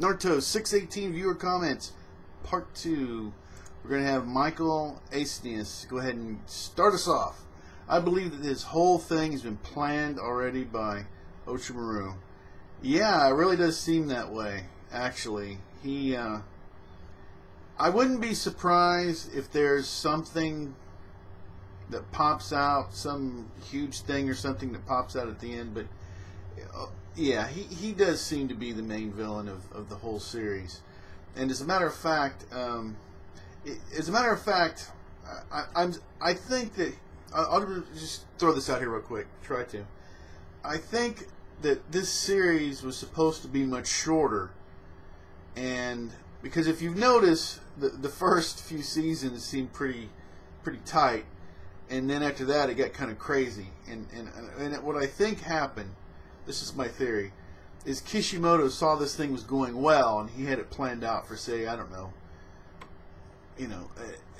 Naruto 618 viewer comments, part 2. We're going to have Michael Aesnius go ahead and start us off. I believe that this whole thing has been planned already by Orochimaru. Yeah, it really does seem that way, actually. I wouldn't be surprised if there's something that pops out, some huge thing or something that pops out at the end, but yeah, he does seem to be the main villain of the whole series. And as a matter of fact, I think that I'll just throw this out here real quick. Try to. I think that this series was supposed to be much shorter, and because if you've noticed, the first few seasons seemed pretty tight, and then after that it got kind of crazy. And what I think happened, this is my theory, is Kishimoto saw this thing was going well, and he had it planned out for, say, I don't know,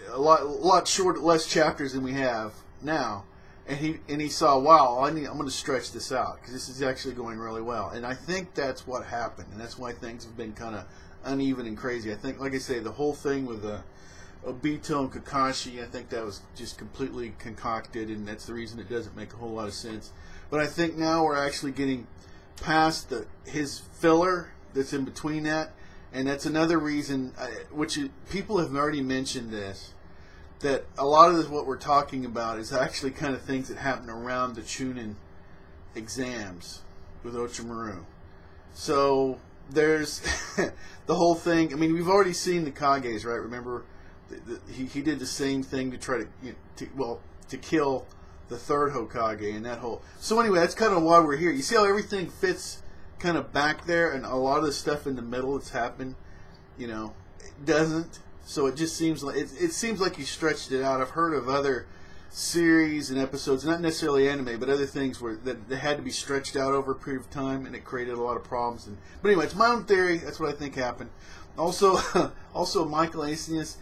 a lot short, less chapters than we have now, and he saw, wow, I'm going to stretch this out because this is actually going really well, and I think that's what happened, and that's why things have been kind of uneven and crazy. I think, like I say, the whole thing with Obito and Kakashi, I think that was just completely concocted, and that's the reason it doesn't make a whole lot of sense. But I think now we're actually getting past his filler that's in between that, and that's another reason, people have already mentioned this, that a lot of this, what we're talking about, is actually kind of things that happen around the Chunin exams with Orochimaru. So there's the whole thing. I mean, we've already seen the Kages, right? Remember, he did the same thing to try to kill the third Hokage and that whole. So anyway, that's kind of why we're here. You see how everything fits kind of back there, and a lot of the stuff in the middle that's happened, it doesn't. So it just seems like it seems like you stretched it out. I've heard of other series and episodes, not necessarily anime, but other things where that they had to be stretched out over a period of time, and it created a lot of problems. But anyway, it's my own theory. That's what I think happened. Also, Michael Aesnius.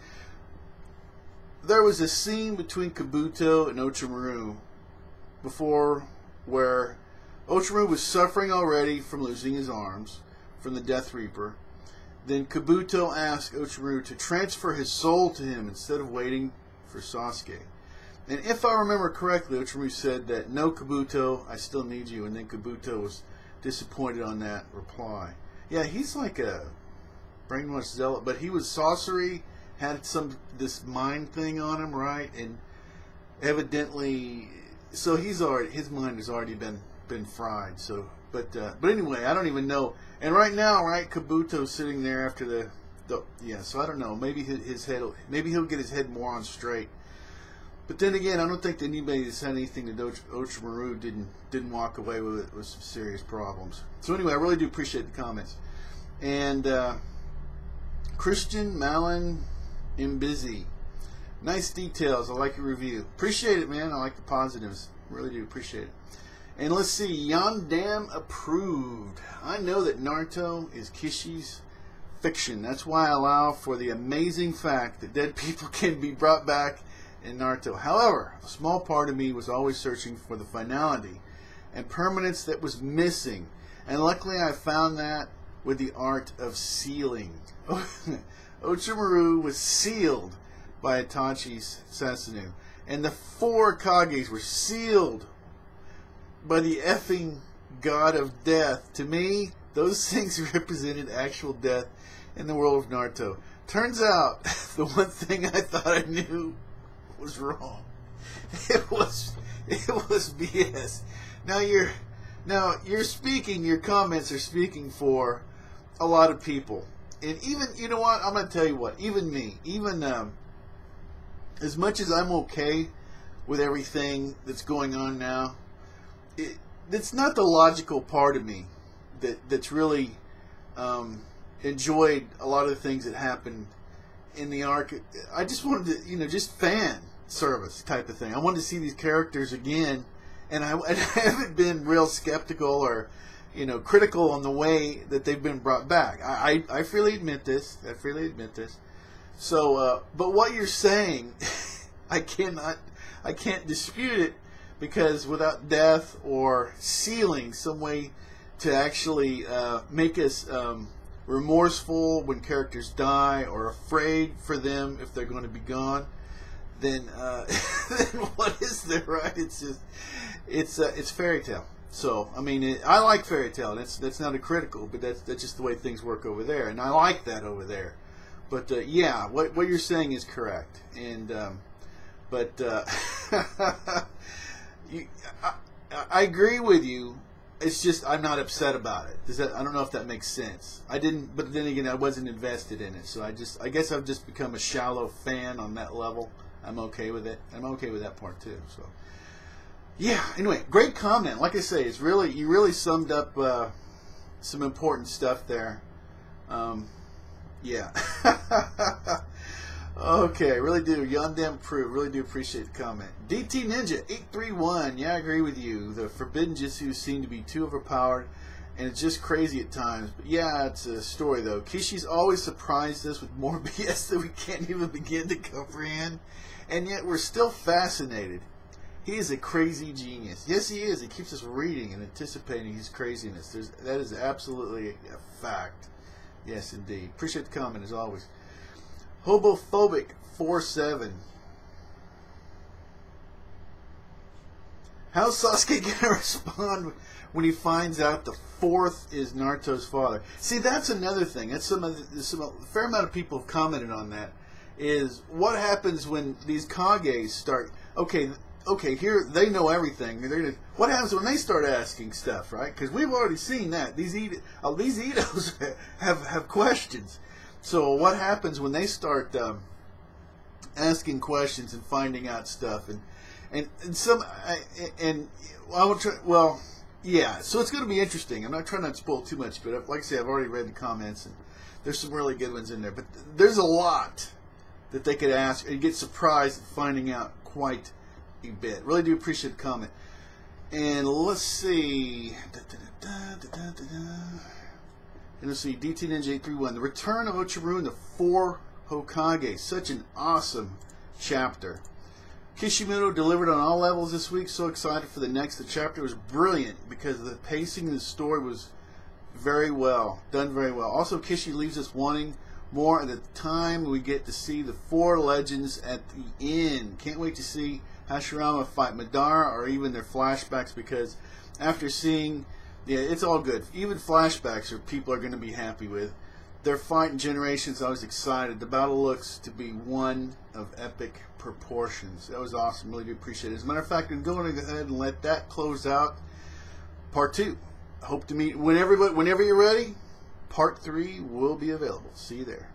There was a scene between Kabuto and Orochimaru before where Orochimaru was suffering already from losing his arms from the Death Reaper. Then Kabuto asked Orochimaru to transfer his soul to him instead of waiting for Sasuke. And if I remember correctly, Orochimaru said that, "No, Kabuto, I still need you." And then Kabuto was disappointed on that reply. Yeah, he's like a brainwashed zealot, but he was sorcery, had this mind thing on him, right? And evidently, so his mind has already been fried. So, but anyway, I don't even know. And right now, right, Kabuto's sitting there after the so I don't know. Maybe he'll get his head more on straight. But then again, I don't think that anybody that's had anything to do with Orochimaru didn't walk away with it with some serious problems. So anyway, I really do appreciate the comments. And Christian Malin Busy. Nice details. I like your review. Appreciate it, man. I like the positives. Really do appreciate it. And let's see. Yondam approved. I know that Naruto is Kishi's fiction. That's why I allow for the amazing fact that dead people can be brought back in Naruto. However, a small part of me was always searching for the finality and permanence that was missing. And luckily I found that with the art of sealing. Orochimaru was sealed by Itachi's Sasunu, and the 4 Kages were sealed by the effing god of death. To me, those things represented actual death in the world of Naruto. Turns out, the one thing I thought I knew was wrong. It was BS. Now you're speaking. Your comments are speaking for a lot of people. And even, you know what, I'm going to tell you what, even me, as much as I'm okay with everything that's going on now, it's not the logical part of me that's really enjoyed a lot of the things that happened in the arc. I just wanted to, just fan service type of thing. I wanted to see these characters again, and I haven't been real skeptical or critical on the way that they've been brought back. I freely admit this. So, but what you're saying, I can't dispute it, because without death or sealing, some way to actually make us remorseful when characters die or afraid for them if they're going to be gone, then then what is there, right? It's just it's fairy tale. So I mean, I like fairy tale. That's not a critical, but that's just the way things work over there, and I like that over there. But yeah, what you're saying is correct, and but I agree with you. It's just I'm not upset about it. I don't know if that makes sense. I didn't, but then again, I wasn't invested in it, so I guess I've just become a shallow fan on that level. I'm okay with it. I'm okay with that part too. So yeah. Anyway, great comment. Like I say, you really summed up some important stuff there. Yeah. Okay, really do. Yondem approve. Really do appreciate the comment. DT Ninja 831. Yeah, I agree with you. The forbidden jutsu seem to be too overpowered, and it's just crazy at times. But yeah, it's a story though. Kishi's always surprised us with more BS that we can't even begin to comprehend, and yet we're still fascinated. He is a crazy genius. Yes, he is. He keeps us reading and anticipating his craziness. That is absolutely a fact. Yes, indeed. Appreciate the comment as always. Hobophobic 47. How's Sasuke gonna respond when he finds out the fourth is Naruto's father? See, that's another thing. That's a fair amount of people have commented on that. Is what happens when these Kages start? Okay, here they know everything. What happens when they start asking stuff, right? Because we've already seen that these Itos have questions. So what happens when they start asking questions and finding out stuff and some and I will try, well, yeah. So it's going to be interesting. I'm not trying not to spoil too much, but like I say, I've already read the comments and there's some really good ones in there. But there's a lot that they could ask and get surprised at finding out quite a bit. Really do appreciate the comment. And let's see. And let's see, DT Ninja 831. The Return of Ocharu and the Four Hokage. Such an awesome chapter. Kishimoto delivered on all levels this week. So excited for the next. The chapter was brilliant because the pacing of the story was done very well. Also, Kishi leaves us wanting more at the time we get to see the four legends at the end. Can't wait to see Hashirama fight Madara or even their flashbacks, because after seeing, yeah, it's all good. Even flashbacks people are going to be happy with. Their fight in Generations, I was excited. The battle looks to be one of epic proportions. That was awesome. Really do appreciate it. As a matter of fact, I'm going to go ahead and let that close out part 2. Hope to meet whenever you're ready. Part 3 will be available. See you there.